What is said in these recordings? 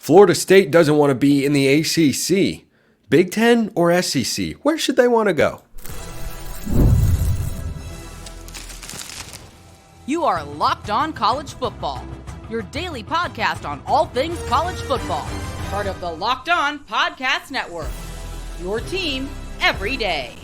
Florida State doesn't want to be in the ACC. Big Ten or SEC? Where should they want to go? You are Locked On College Football, your daily podcast on all things college football. Part of the Locked On Podcast Network, your team every day.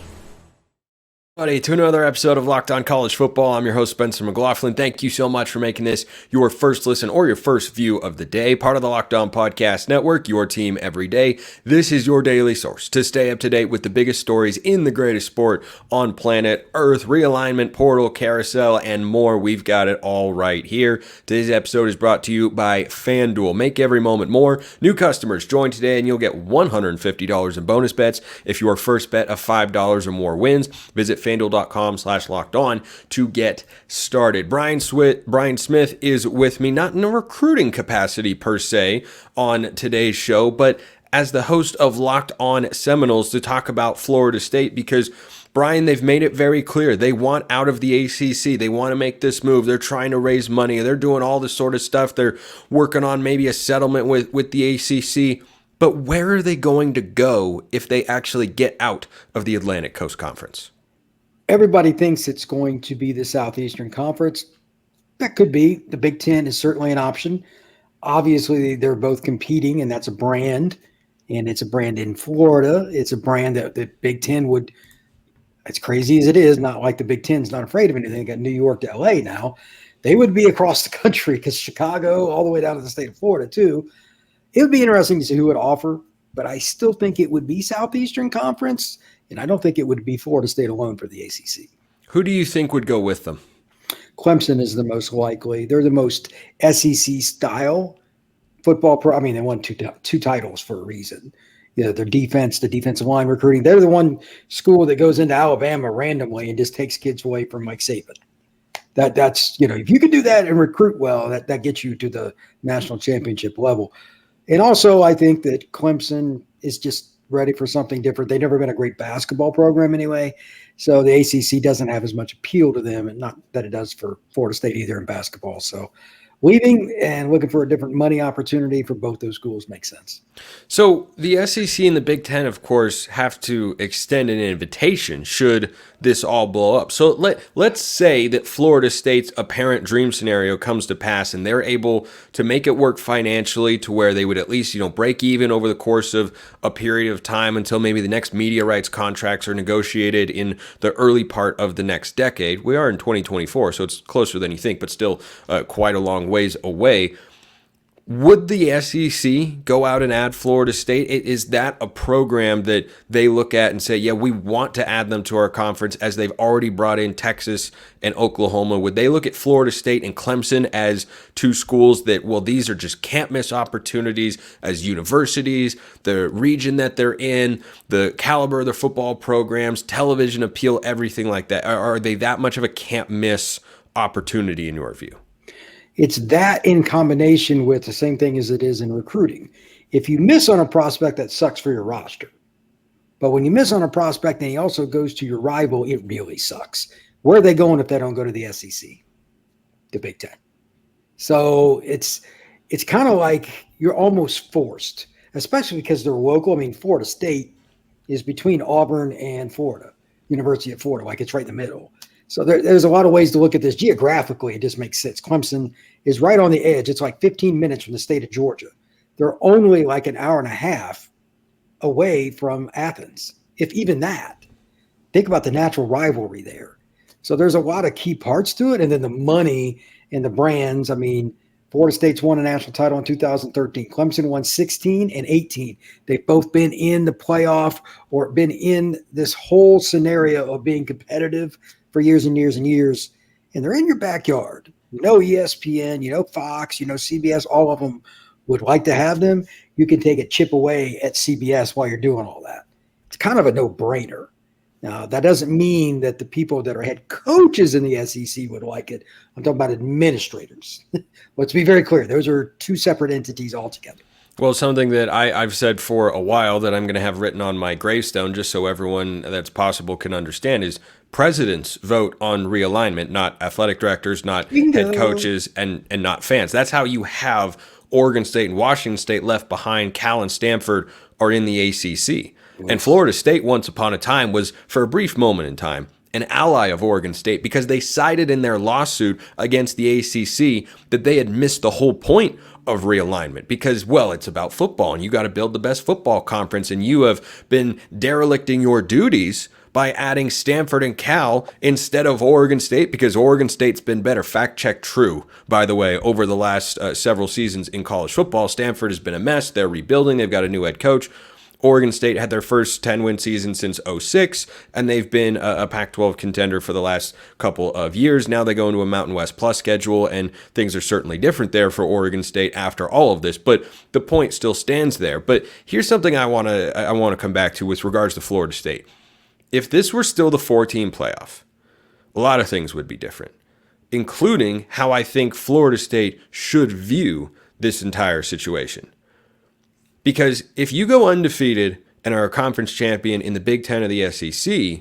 Howdy to another episode of Locked On College Football. I'm your host, Spencer McLaughlin. Thank you so much for making this your first listen or your first view of the day. Part of the Locked On Podcast Network, your team every day. This is your daily source to stay up to date with the biggest stories in the greatest sport on planet Earth, realignment, portal, carousel, and more. We've got it all right here. Today's episode is brought to you by FanDuel. Make every moment more. New customers join today and you'll get $150 in bonus bets if your first bet of $5 or more wins. Visit FanDuel.com/lockedon to get started. Brian Smith is with me, not in a recruiting capacity per se on today's show, but as the host of Locked On Seminoles to talk about Florida State because Brian, they've made it very clear. They want out of the ACC. They want to make this move. They're trying to raise money. They're doing all this sort of stuff. They're working on maybe a settlement with the ACC. But where are they going to go if they actually get out of the Atlantic Coast Conference? Everybody thinks it's going to be the Southeastern Conference. That could be. The Big Ten is certainly an option. Obviously, they're both competing, and that's a brand. And it's a brand in Florida. It's a brand that the Big Ten would, as crazy as it is, not like the Big Ten's not afraid of anything. They got New York to LA now. They would be across the country because Chicago, all the way down to the state of Florida, too. It would be interesting to see who would offer, but I still think it would be Southeastern Conference. And I don't think it would be Florida State alone for the ACC. Who do you think would go with them? Clemson is the most likely. They're the most SEC-style football they won two titles for a reason. You know, their defense, the defensive line recruiting. They're the one school that goes into Alabama randomly and just takes kids away from Mike Saban. That's if you can do that and recruit well, that gets you to the national championship level. And also, I think that Clemson is just ready for something different. They've never been a great basketball program anyway, so the ACC doesn't have as much appeal to them, and not that it does for Florida State either in basketball. So leaving and looking for a different money opportunity for both those schools makes sense. So the SEC and the Big Ten, of course, have to extend an invitation should this all blow up. So let's say that Florida State's apparent dream scenario comes to pass and they're able to make it work financially to where they would at least, break even over the course of a period of time until maybe the next media rights contracts are negotiated in the early part of the next decade. We are in 2024, so it's closer than you think, but still quite a long ways away. Would the SEC go out and add Florida State? Is that a program that they look at and say, yeah, we want to add them to our conference as they've already brought in Texas and Oklahoma? Would they look at Florida State and Clemson as two schools that, well, these are just can't miss opportunities as universities, the region that they're in, the caliber of their football programs, television appeal, everything like that? Are they that much of a can't miss opportunity in your view? It's that in combination with the same thing as it is in recruiting. If you miss on a prospect, that sucks for your roster. But when you miss on a prospect and he also goes to your rival, it really sucks. Where are they going if they don't go to the SEC? The Big Ten. So it's kind of like you're almost forced, especially because they're local. Florida State is between Auburn and Florida, University of Florida, like it's right in the middle. So there's a lot of ways to look at this. Geographically, it just makes sense. Clemson is right on the edge. It's like 15 minutes from the state of Georgia. They're only like an hour and a half away from Athens, if even that. Think about the natural rivalry there. So there's a lot of key parts to it. And then the money and the brands. Florida State's won a national title in 2013. Clemson won 16 and 18. They've both been in the playoff or been in this whole scenario of being competitive for years and years and years, and they're in your backyard. ESPN, Fox, CBS, all of them would like to have them. You can take a chip away at CBS while you're doing all that. It's kind of a no-brainer. Now, that doesn't mean that the people that are head coaches in the SEC would like it. I'm talking about administrators. Let's be very clear. Those are two separate entities altogether. Well, something that I've said for a while that I'm going to have written on my gravestone just so everyone that's possible can understand is presidents vote on realignment, not athletic directors, not head coaches, and not fans. That's how you have Oregon State and Washington State left behind. Cal and Stanford are in the ACC. And Florida State, once upon a time, was, for a brief moment in time, an ally of Oregon State because they cited in their lawsuit against the ACC that they had missed the whole point of realignment because, well, it's about football and you got to build the best football conference, and you have been derelicting your duties by adding Stanford and Cal instead of Oregon State because Oregon State's been better. Fact check true, by the way, over the last several seasons in college football. Stanford has been a mess. They're rebuilding. They've got a new head coach. Oregon State had their first 10-win season since 2006, and they've been a Pac-12 contender for the last couple of years. Now they go into a Mountain West Plus schedule, and things are certainly different there for Oregon State after all of this, but the point still stands there. But here's something I want to come back to with regards to Florida State. If this were still the 4-team playoff, a lot of things would be different, including how I think Florida State should view this entire situation. Because if you go undefeated and are a conference champion in the Big Ten or the SEC,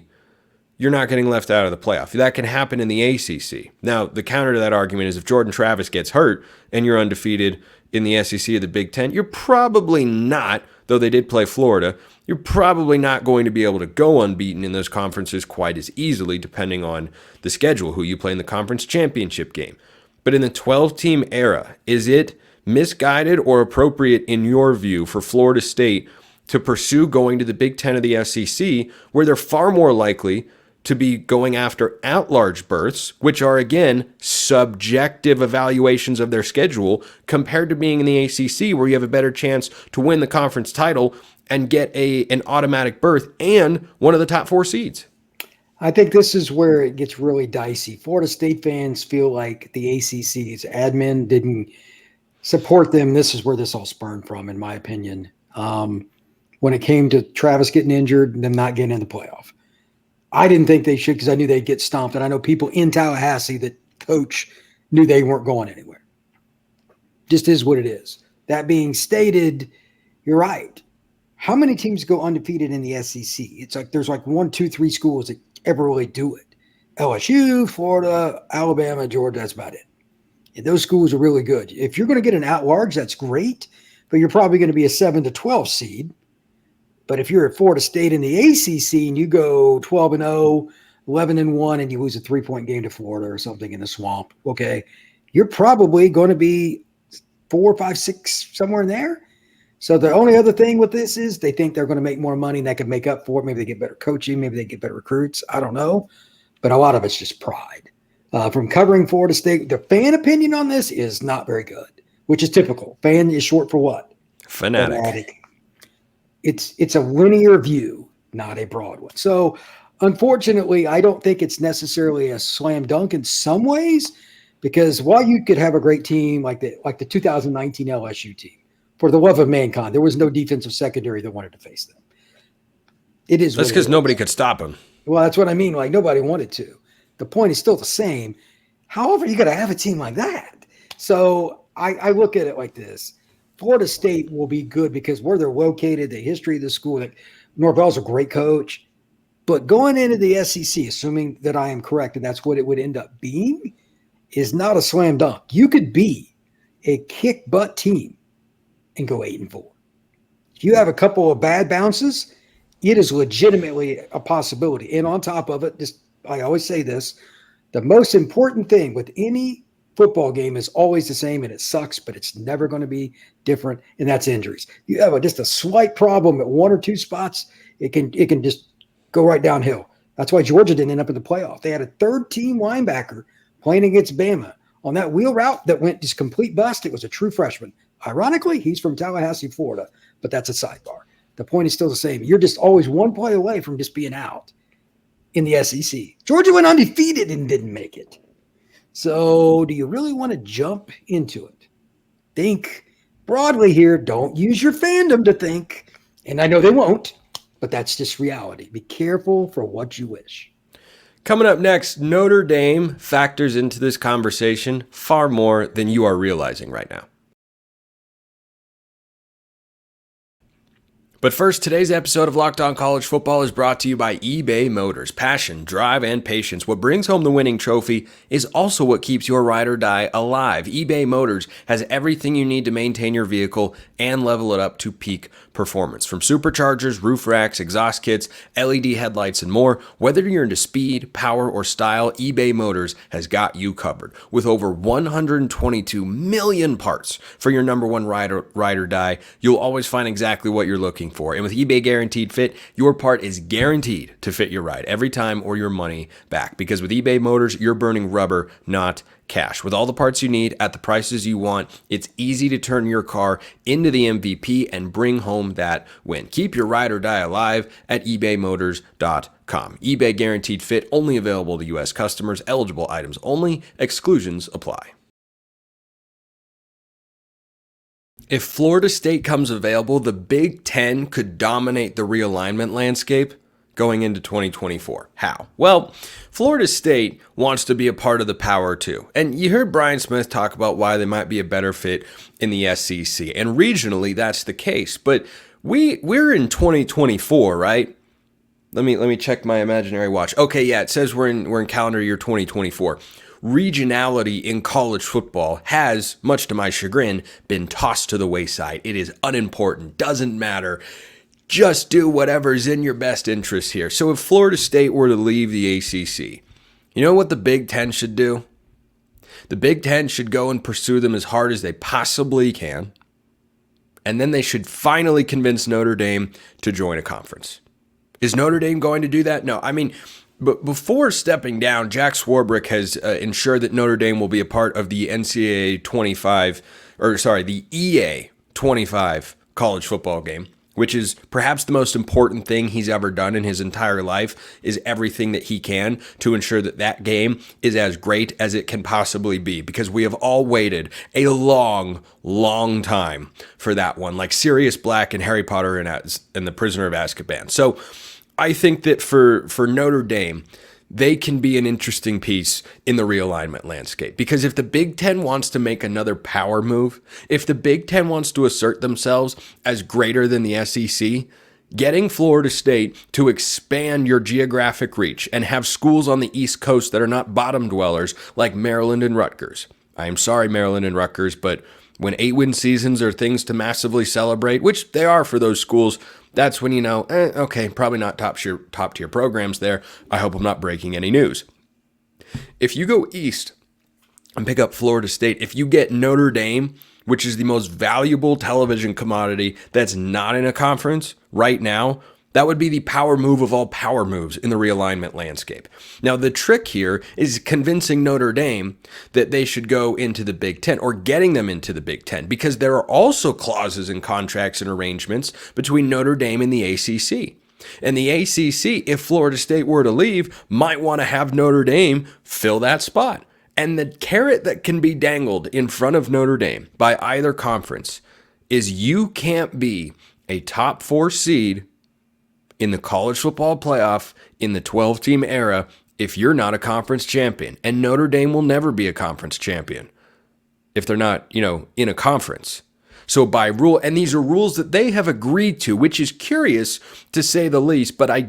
you're not getting left out of the playoff. That can happen in the ACC. Now, the counter to that argument is if Jordan Travis gets hurt and you're undefeated in the SEC or the Big Ten, you're probably not, though they did play Florida, you're probably not going to be able to go unbeaten in those conferences quite as easily, depending on the schedule, who you play in the conference championship game. But in the 12-team era, is it misguided or appropriate in your view for Florida State to pursue going to the Big Ten or the SEC, where they're far more likely to be going after at-large berths, which are, again, subjective evaluations of their schedule, compared to being in the ACC, where you have a better chance to win the conference title and get an automatic berth and one of the top 4 seeds? I think this is where it gets really dicey. Florida State fans feel like the ACC's admin didn't support them. This is where this all spurned from, in my opinion. When it came to Travis getting injured and them not getting in the playoff, I didn't think they should because I knew they'd get stomped. And I know people in Tallahassee that coach knew they weren't going anywhere. Just is what it is. That being stated, you're right. How many teams go undefeated in the SEC? It's like there's like 1, 2, 3 schools that ever really do it. LSU, Florida, Alabama, Georgia, that's about it. And those schools are really good. If you're going to get an at-large, that's great, but you're probably going to be a 7 to 12 seed. But if you're at Florida State in the ACC and you go 12-0, 11-1, and you lose a 3-point game to Florida or something in the swamp, okay, you're probably going to be 4, 5, 6, somewhere in there. So the only other thing with this is they think they're going to make more money and that could make up for it. Maybe they get better coaching. Maybe they get better recruits. I don't know. But a lot of it's just pride. From covering Florida State, the fan opinion on this is not very good, which is typical. Fan is short for what? Fanatic. It's a linear view, not a broad one. So unfortunately, I don't think it's necessarily a slam dunk in some ways, because while you could have a great team like the 2019 LSU team, for the love of mankind, there was no defensive secondary that wanted to face them. It is. That's because nobody could stop them. Well, that's what I mean. Like, nobody wanted to. The point is still the same. However, you got to have a team like that. So I look at it like this. Florida State will be good because where they're located, the history of the school. Like, Norvell's a great coach. But going into the SEC, assuming that I am correct, and that's what it would end up being, is not a slam dunk. You could be a kick butt team and go 8-4. If you have a couple of bad bounces, it is legitimately a possibility. And on top of it, just I always say this, the most important thing with any football game is always the same, and it sucks, but it's never going to be different, and that's injuries. You have just a slight problem at 1 or 2 spots, it can just go right downhill. That's why Georgia didn't end up in the playoff. They had a third-team linebacker playing against Bama on that wheel route that went just complete bust. It was a true freshman. Ironically, he's from Tallahassee, Florida, but that's a sidebar. The point is still the same. You're just always one play away from just being out in the SEC. Georgia went undefeated and didn't make it. So do you really want to jump into it? Think broadly here. Don't use your fandom to think. And I know they won't, but that's just reality. Be careful for what you wish. Coming up next, Notre Dame factors into this conversation far more than you are realizing right now. But first, today's episode of Locked On College Football is brought to you by eBay Motors. Passion, drive, and patience. What brings home the winning trophy is also what keeps your ride or die alive. eBay Motors has everything you need to maintain your vehicle and level it up to peak performance. From superchargers, roof racks, exhaust kits, LED headlights, and more, whether you're into speed, power, or style, eBay Motors has got you covered. With over 122 million parts for your number one ride or die, you'll always find exactly what you're looking for. And with eBay Guaranteed Fit, your part is guaranteed to fit your ride every time or your money back. Because with eBay Motors, you're burning rubber, not cash. With all the parts you need at the prices you want, it's easy to turn your car into the MVP and bring home that win. Keep your ride or die alive at ebaymotors.com. eBay Guaranteed Fit, only available to U.S. customers. Eligible items only. Exclusions apply. If Florida State comes available, the Big Ten could dominate the realignment landscape going into 2024. How? Well, Florida State wants to be a part of the Power too. And you heard Brian Smith talk about why they might be a better fit in the SEC. And regionally, that's the case. But we're in 2024, right? Let me check my imaginary watch. Okay, yeah, it says we're in calendar year 2024. Regionality in college football has, much to my chagrin, been tossed to the wayside. It is unimportant, doesn't matter. Just do whatever's in your best interest here. So if Florida State were to leave the ACC, you know what the Big Ten should do? The Big Ten should go and pursue them as hard as they possibly can. And then they should finally convince Notre Dame to join a conference. Is Notre Dame going to do that? No. I mean, but before stepping down, Jack Swarbrick has ensured that Notre Dame will be a part of the the EA 25 college football game, which is perhaps the most important thing he's ever done in his entire life, is everything that he can to ensure that that game is as great as it can possibly be, because we have all waited a long, long time for that one, like Sirius Black and Harry Potter and the Prisoner of Azkaban. So I think that for Notre Dame, they can be an interesting piece in the realignment landscape. Because if the Big Ten wants to make another power move, if the Big Ten wants to assert themselves as greater than the SEC, getting Florida State to expand your geographic reach and have schools on the East Coast that are not bottom dwellers like Maryland and Rutgers. I am sorry, Maryland and Rutgers, but when 8-win seasons are things to massively celebrate, which they are for those schools, that's when you know, okay, probably not top tier programs there. I hope I'm not breaking any news. If you go east and pick up Florida State, if you get Notre Dame, which is the most valuable television commodity that's not in a conference right now, that would be the power move of all power moves in the realignment landscape. Now, the trick here is convincing Notre Dame that they should go into the Big Ten, or getting them into the Big Ten, because there are also clauses and contracts and arrangements between Notre Dame and the ACC. And the ACC, if Florida State were to leave, might want to have Notre Dame fill that spot. And the carrot that can be dangled in front of Notre Dame by either conference is you can't be a top 4 seed in the college football playoff in the 12-team era if you're not a conference champion. And Notre Dame will never be a conference champion if they're not, in a conference. So by rule, and these are rules that they have agreed to, which is curious to say the least, but I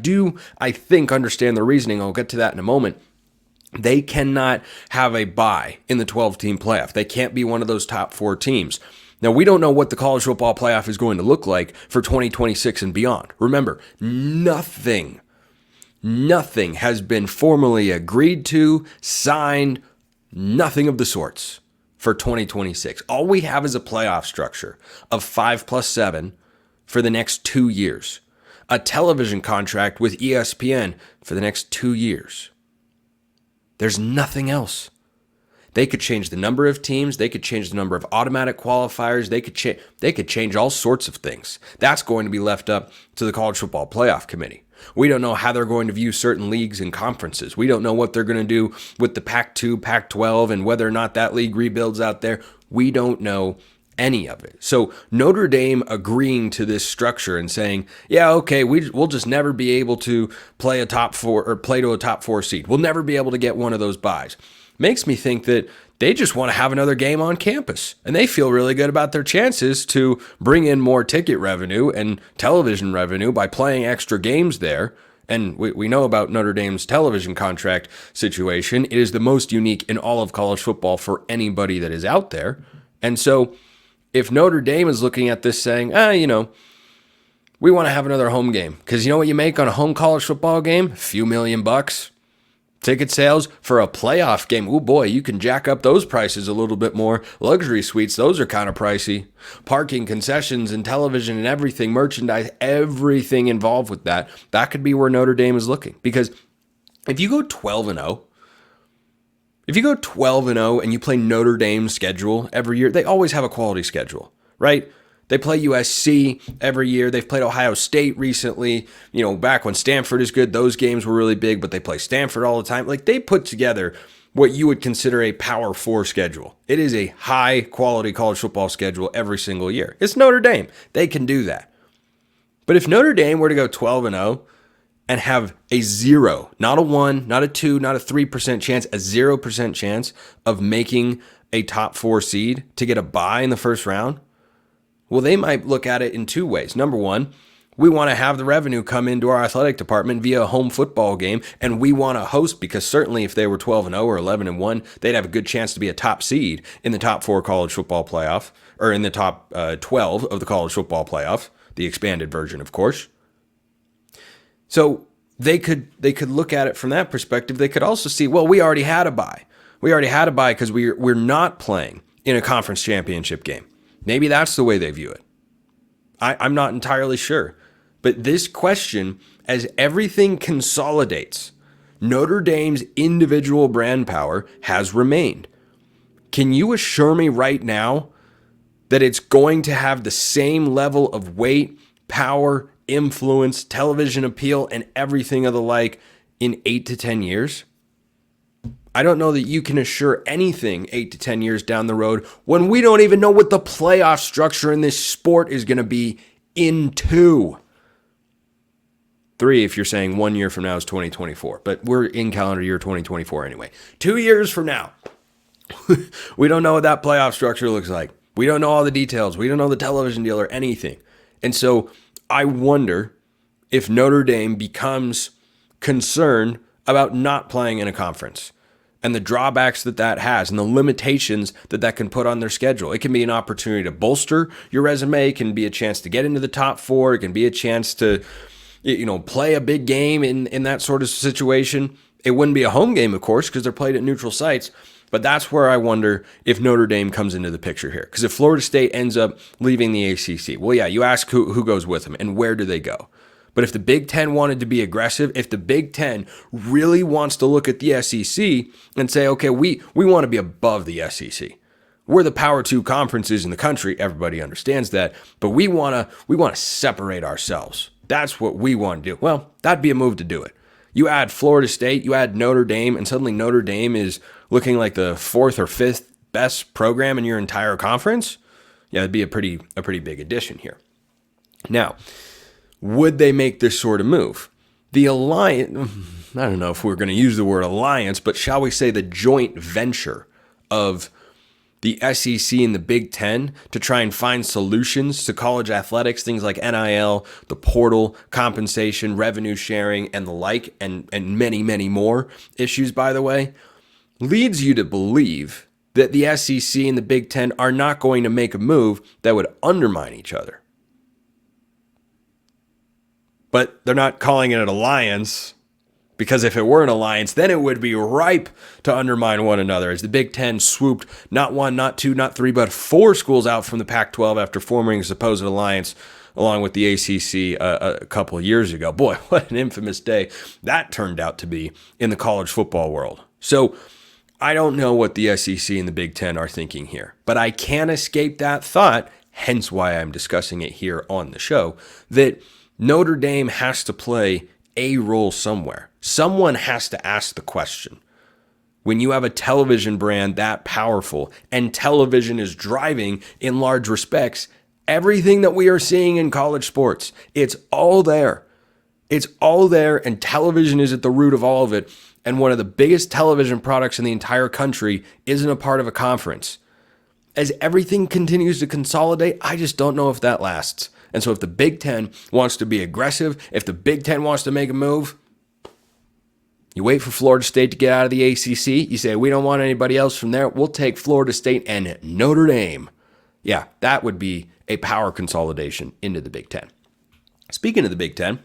think, understand the reasoning. I'll get to that in a moment. They cannot have a bye in the 12-team playoff. They can't be one of those top 4 teams. Now, we don't know what the college football playoff is going to look like for 2026 and beyond. Remember, nothing has been formally agreed to, signed, nothing of the sorts for 2026. All we have is a playoff structure of 5+7 for the next 2 years, a television contract with ESPN for the next 2 years. There's nothing else. They could change the number of teams. They could change the number of automatic qualifiers. They could change all sorts of things. That's going to be left up to the College Football Playoff Committee. We don't know how they're going to view certain leagues and conferences. We don't know what they're going to do with the Pac-2, Pac-12, and whether or not that league rebuilds out there. We don't know any of it. So Notre Dame agreeing to this structure and saying, yeah, okay, we'll just never be able to play to a top 4 seed. We'll never be able to get one of those byes. Makes me think that They just want to have another game on campus, and they feel really good about their chances to bring in more ticket revenue and television revenue by playing extra games there. And we know about Notre Dame's television contract situation. It is the most unique in all of college football for anybody that is out there. And so if Notre Dame is looking at this saying, we want to have another home game, because you know what you make on a home college football game? A few $1,000,000. Ticket sales for a playoff game, oh boy, you can jack up those prices a little bit more. Luxury suites, those are kind of pricey. Parking, concessions, and television and everything, merchandise, everything involved with that. That could be where Notre Dame is looking. Because if you go 12-0, and you play Notre Dame's schedule every year, they always have a quality schedule, right? They play USC every year. They've played Ohio State recently. Back when Stanford is good, those games were really big, but they play Stanford all the time. Like, they put together what you would consider a Power 4 schedule. It is a high quality college football schedule every single year. It's Notre Dame. They can do that. But if Notre Dame were to go 12-0 and have a 0, not a 1, not a 2, not a 3% chance, a 0% chance of making a top 4 seed to get a bye in the first round, well, they might look at it in two ways. Number one, we want to have the revenue come into our athletic department via a home football game, and we want to host, because certainly if they were 12-0 or 11-1, they'd have a good chance to be a top seed in the top 4 college football playoff, or in the top 12 of the college football playoff, the expanded version, of course. So they could look at it from that perspective. They could also see, well, we already had a bye. We already had a bye because we're not playing in a conference championship game. Maybe that's the way they view it. I'm not entirely sure. But this question, as everything consolidates, Notre Dame's individual brand power has remained. Can you assure me right now that it's going to have the same level of weight, power, influence, television appeal, and everything of the like in 8 to 10 years? I don't know that you can assure anything 8 to 10 years down the road when we don't even know what the playoff structure in this sport is going to be in 2. 3 if you're saying 1 year from now is 2024, but we're in calendar year 2024 anyway. 2 years from now, we don't know what that playoff structure looks like. We don't know all the details. We don't know the television deal or anything. And so I wonder if Notre Dame becomes concerned about not playing in a conference and the drawbacks that has and the limitations that can put on their schedule. It can be an opportunity to bolster your resume. It can be a chance to get into the top 4. It can be a chance to, play a big game in that sort of situation. It wouldn't be a home game, of course, because they're played at neutral sites. But that's where I wonder if Notre Dame comes into the picture here. Because if Florida State ends up leaving the ACC, well, yeah, you ask who goes with them and where do they go? But if the Big Ten wanted to be aggressive, if the Big Ten really wants to look at the SEC and say, okay, we want to be above the SEC. We're the Power 2 conferences in the country. Everybody understands that. But we want to separate ourselves. That's what we want to do. Well, that'd be a move to do it. You add Florida State, you add Notre Dame, and suddenly Notre Dame is looking like the 4th or 5th best program in your entire conference. Yeah, it'd be a pretty big addition here. Now, would they make this sort of move? The alliance, I don't know if we're going to use the word alliance, but shall we say the joint venture of the SEC and the Big Ten to try and find solutions to college athletics, things like NIL, the portal, compensation, revenue sharing, and the like, and many, many more issues, by the way, leads you to believe that the SEC and the Big Ten are not going to make a move that would undermine each other. But they're not calling it an alliance, because if it were an alliance, then it would be ripe to undermine one another, as the Big Ten swooped not 1, not 2, not 3, but 4 schools out from the Pac-12 after forming a supposed alliance along with the ACC a couple of years ago. Boy, what an infamous day that turned out to be in the college football world. So I don't know what the SEC and the Big Ten are thinking here, but I can't escape that thought, hence why I'm discussing it here on the show, that Notre Dame has to play a role somewhere. Someone has to ask the question. When you have a television brand that powerful, and television is driving, in large respects, everything that we are seeing in college sports, it's all there. It's all there, and television is at the root of all of it. and one of the biggest television products in the entire country isn't a part of a conference. As everything continues to consolidate, I just don't know if that lasts. And so if the Big Ten wants to be aggressive, if the Big Ten wants to make a move, you wait for Florida State to get out of the ACC. You say, we don't want anybody else from there. We'll take Florida State and Notre Dame. Yeah, that would be a power consolidation into the Big Ten. Speaking of the Big Ten,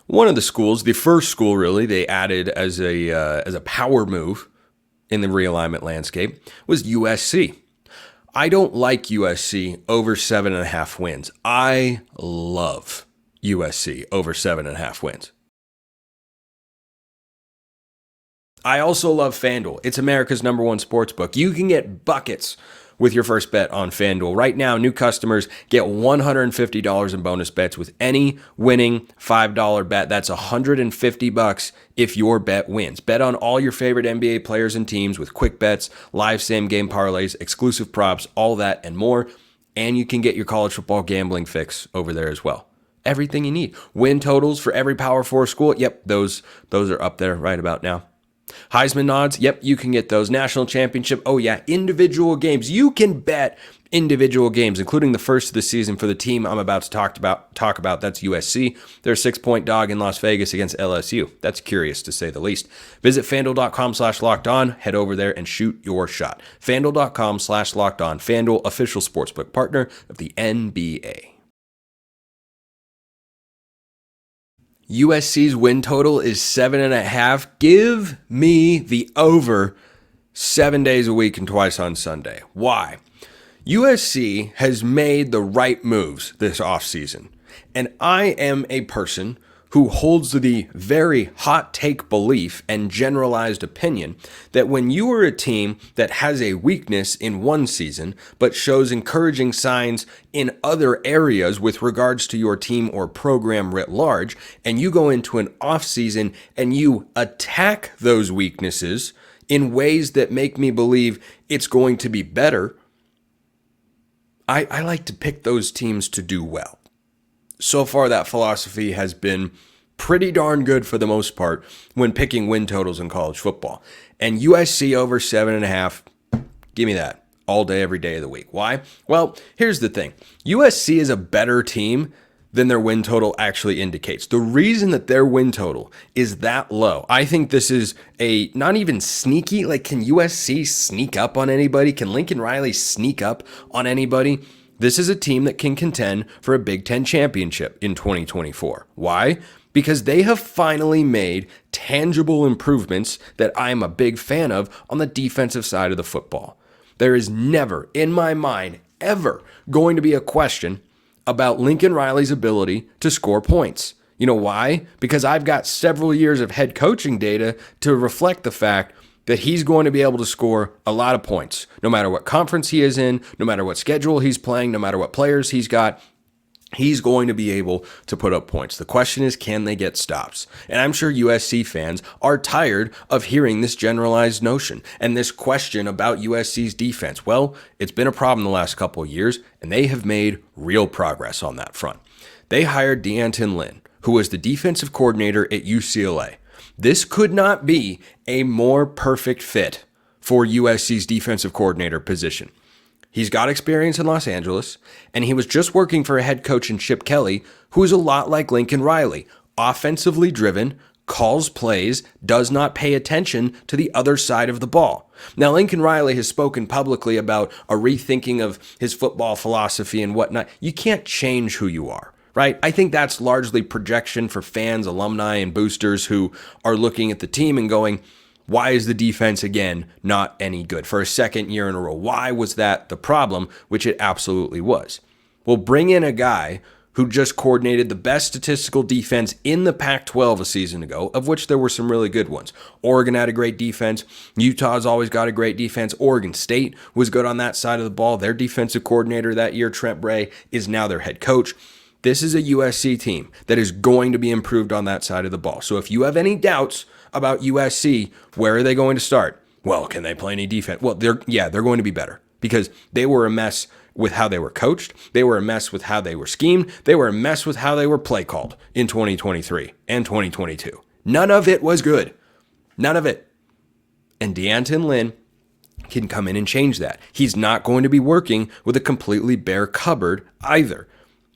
one of the schools, the first school really, they added as a power move in the realignment landscape was USC. I don't like USC over 7.5 wins. I love USC over 7.5 wins. I also love FanDuel. It's America's #1 sports book. You can get buckets with your first bet on FanDuel. Right now, new customers get $150 in bonus bets with any winning $5 bet. That's $150 if your bet wins. Bet on all your favorite NBA players and teams with quick bets, live same-game parlays, exclusive props, all that and more. And you can get your college football gambling fix over there as well. Everything you need. Win totals for every Power 4 school. Yep, those are up there right about now. Heisman odds, yep, you can get those. National championship, oh yeah, individual games. You can bet individual games, including the first of the season for the team I'm about to talk about. That's USC. They're a 6-point dog in Las Vegas against LSU. That's curious to say the least. Visit FanDuel.com/lockedon. Head over there and shoot your shot. FanDuel.com/lockedon. FanDuel, official sportsbook partner of the NBA. USC's win total is 7.5. Give me the over 7 days a week and twice on Sunday. Why? USC has made the right moves this offseason. And I am a person who holds the very hot take belief and generalized opinion that when you are a team that has a weakness in one season but shows encouraging signs in other areas with regards to your team or program writ large, and you go into an offseason and you attack those weaknesses in ways that make me believe it's going to be better, I like to pick those teams to do well. So far, that philosophy has been pretty darn good for the most part when picking win totals in college football. And USC over 7.5, give me that all day, every day of the week. Why? Well, here's the thing. USC is a better team than their win total actually indicates. The reason that their win total is that low, I think this is a not even sneaky, like can USC sneak up on anybody? Can Lincoln Riley sneak up on anybody? This is a team that can contend for a Big Ten championship in 2024. Why? Because they have finally made tangible improvements that I'm a big fan of on the defensive side of the football. There is never, in my mind, ever going to be a question about Lincoln Riley's ability to score points. You know why? Because I've got several years of head coaching data to reflect the fact that he's going to be able to score a lot of points, no matter what conference he is in, no matter what schedule he's playing, no matter what players he's got. He's going to be able to put up points. The question is, can they get stops? And I'm sure USC fans are tired of hearing this generalized notion and this question about USC's defense. Well, it's been a problem the last couple of years, and they have made real progress on that front. They hired D'Anton Lynn, who was the defensive coordinator at UCLA. This could not be a more perfect fit for USC's defensive coordinator position. He's got experience in Los Angeles, and he was just working for a head coach in Chip Kelly, who is a lot like Lincoln Riley, offensively driven, calls plays, does not pay attention to the other side of the ball. Now, Lincoln Riley has spoken publicly about a rethinking of his football philosophy and whatnot. You can't change who you are, right? I think that's largely projection for fans, alumni, and boosters who are looking at the team and going, why is the defense, again, not any good for a second year in a row? Why was that the problem, which it absolutely was? Well, bring in a guy who just coordinated the best statistical defense in the Pac-12 a season ago, of which there were some really good ones. Oregon had a great defense. Utah's always got a great defense. Oregon State was good on that side of the ball. Their defensive coordinator that year, Trent Bray, is now their head coach. This is a USC team that is going to be improved on that side of the ball. So if you have any doubts about USC, where are they going to start? Well, can they play any defense? Well, they're going to be better because they were a mess with how they were coached. They were a mess with how they were schemed. They were a mess with how they were play called in 2023 and 2022. None of it was good. None of it. And D'Anton Lynn can come in and change that. He's not going to be working with a completely bare cupboard either.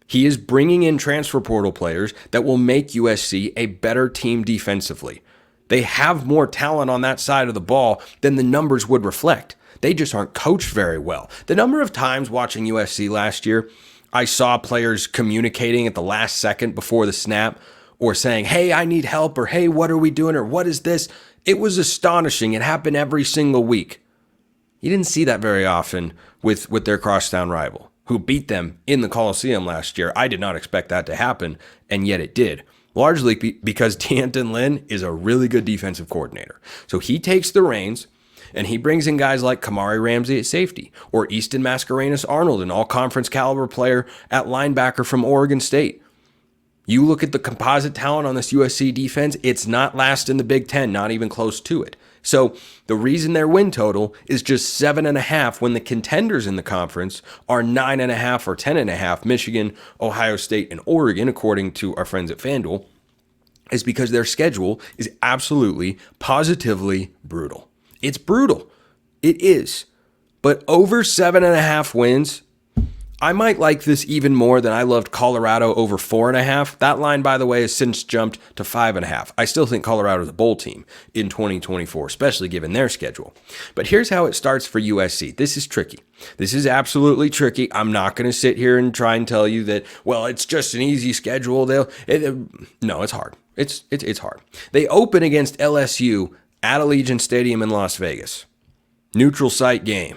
He is bringing in transfer portal players that will make USC a better team defensively. They have more talent on that side of the ball than the numbers would reflect. They just aren't coached very well. The number of times watching USC last year, I saw players communicating at the last second before the snap or saying, hey, I need help, or hey, what are we doing, or what is this? It was astonishing. It happened every single week. You didn't see that very often with their crosstown rival, who beat them in the Coliseum last year. I did not expect that to happen, and yet it did. Largely because D'Anton Lynn is a really good defensive coordinator. So he takes the reins, and he brings in guys like Kamari Ramsey at safety, or Easton Mascarenas-Arnold, an all-conference caliber player at linebacker from Oregon State. You look at the composite talent on this USC defense, it's not last in the Big Ten, not even close to it. So the reason their win total is just 7.5 when the contenders in the conference are 9.5 or 10.5, Michigan, Ohio State, and Oregon, according to our friends at FanDuel, is because their schedule is absolutely, positively brutal. It's brutal. It is. But over 7.5 wins, I might like this even more than I loved Colorado over 4.5. That line, by the way, has since jumped to 5.5. I still think Colorado is a bowl team in 2024, especially given their schedule. But here's how it starts for USC. This is tricky. This is absolutely tricky. I'm not going to sit here and try and tell you that, well, it's just an easy schedule. No, it's hard. It's hard. They open against LSU at Allegiant Stadium in Las Vegas. Neutral site game.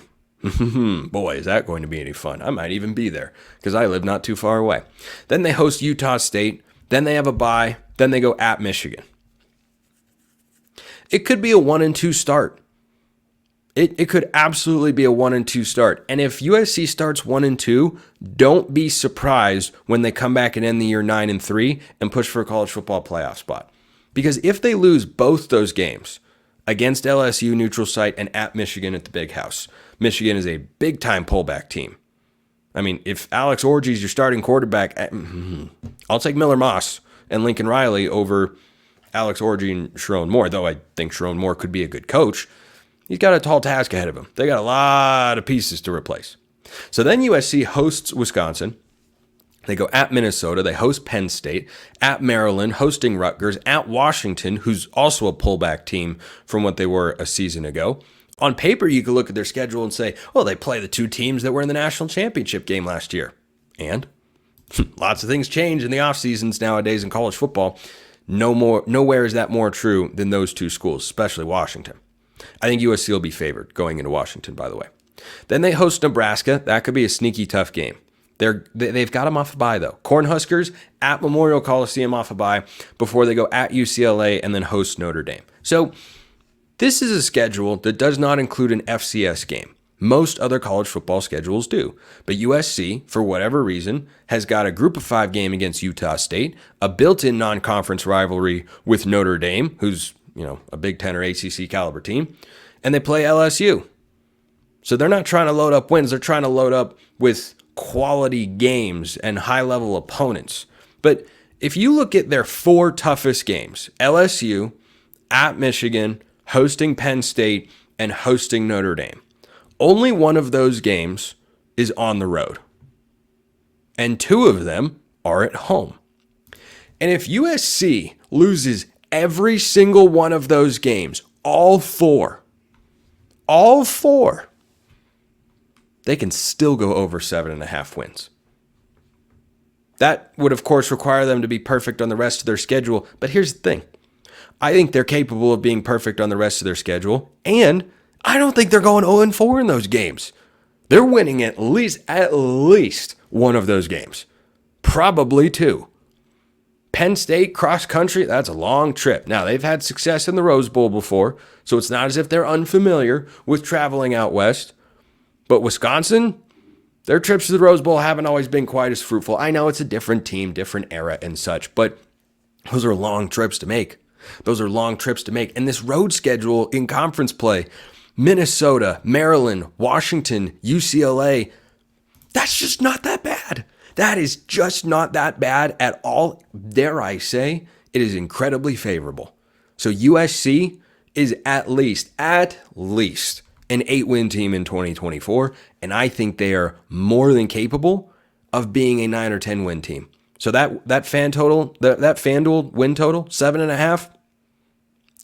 Boy, is that going to be any fun. I might even be there because I live not too far away. Then they host Utah State. Then they have a bye. Then they go at Michigan. It could be a 1-2 start. It could absolutely be a 1-2 start. And if USC starts 1-2, don't be surprised when they come back and end the year 9-3 and push for a college football playoff spot. Because if they lose both those games against LSU neutral site and at Michigan at the Big House, Michigan is a big-time pullback team. I mean, if Alex Orji's your starting quarterback, I'll take Miller Moss and Lincoln Riley over Alex Orji and Sharon Moore, though I think Sharon Moore could be a good coach. He's got a tall task ahead of him. They got a lot of pieces to replace. So then USC hosts Wisconsin. They go at Minnesota. They host Penn State, at Maryland, hosting Rutgers, at Washington, who's also a pullback team from what they were a season ago. On paper, you could look at their schedule and say, well, they play the two teams that were in the national championship game last year. And lots of things change in the off seasons nowadays in college football. Nowhere is that more true than those two schools, especially Washington. I think USC will be favored going into Washington, by the way. Then they host Nebraska. That could be a sneaky tough game. They've got them off a bye, though. Cornhuskers at Memorial Coliseum off a bye before they go at UCLA and then host Notre Dame. So this is a schedule that does not include an FCS game. Most other college football schedules do. But USC, for whatever reason, has got a group of 5 game against Utah State, a built-in non-conference rivalry with Notre Dame, who's a Big Ten or ACC caliber team, and they play LSU. So they're not trying to load up wins. They're trying to load up with quality games and high-level opponents. But if you look at their 4 toughest games, LSU, at Michigan, hosting Penn State, and hosting Notre Dame, only one of those games is on the road. And 2 of them are at home. And if USC loses every single one of those games, all four, they can still go over 7.5 wins. That would, of course, require them to be perfect on the rest of their schedule. But here's the thing. I think they're capable of being perfect on the rest of their schedule. And I don't think they're going 0-4 in those games. They're winning at least one of those games. Probably 2. Penn State cross country, that's a long trip. Now, they've had success in the Rose Bowl before, so it's not as if they're unfamiliar with traveling out west. But Wisconsin, their trips to the Rose Bowl haven't always been quite as fruitful. I know it's a different team, different era and such, but those are long trips to make. And this road schedule in conference play, Minnesota, Maryland, Washington, UCLA, that's just not that bad. That is just not that bad at all. Dare I say, it is incredibly favorable. So USC is at least an 8-win team in 2024, and I think they are more than capable of being a 9 or 10-win team. So that FanDuel win total, 7.5,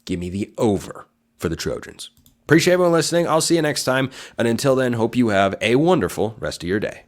give me the over for the Trojans. Appreciate everyone listening. I'll see you next time. And until then, hope you have a wonderful rest of your day.